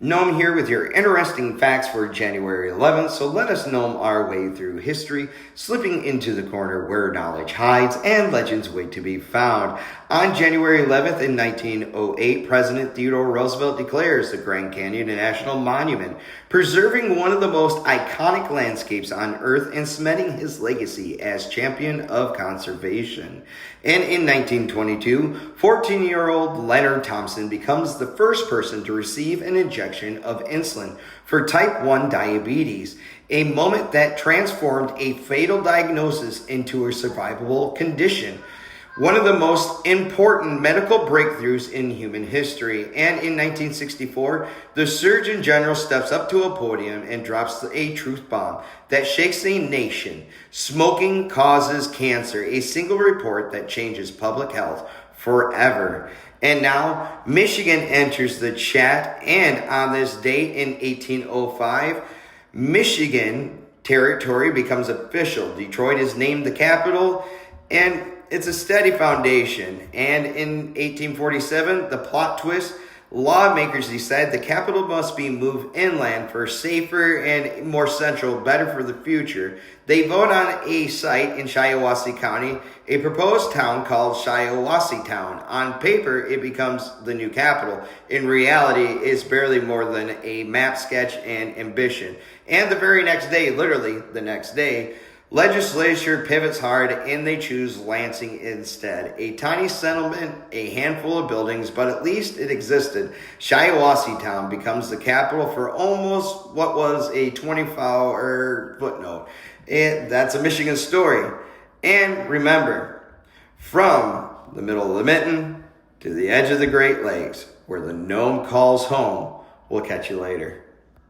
Gnome here with your interesting facts for January 11th, so let us gnome our way through history, slipping into the corner where knowledge hides and legends wait to be found. On January 11th in 1908, President Theodore Roosevelt declares the Grand Canyon a national monument, preserving one of the most iconic landscapes on Earth and cementing his legacy as champion of conservation. And in 1922, 14-year-old Leonard Thompson becomes the first person to receive an injection of insulin for type 1 diabetes, a moment that transformed a fatal diagnosis into a survivable condition. One of the most important medical breakthroughs in human history. And in 1964, the Surgeon General steps up to a podium and drops a truth bomb that shakes a nation. Smoking causes cancer, a single report that changes public health forever. And now, Michigan enters the chat, and on this date in 1805, Michigan territory becomes official. Detroit is named the capital, and it's a steady foundation. And in 1847, the plot twist, lawmakers decide the capital must be moved inland for safer and more central, better for the future. They vote on a site in Shiawassee County, a proposed town called Shiawassee Town. On paper, it becomes the new capital. In reality, it's barely more than a map sketch and ambition. And the very next day, literally the next day, legislature pivots hard and they choose Lansing instead. A tiny settlement, a handful of buildings, but at least it existed. Shiawassee Town becomes the capital for almost what was a 24-hour footnote. That's a Michigan story. And remember, from the middle of the mitten to the edge of the Great Lakes, where the gnome calls home, we'll catch you later.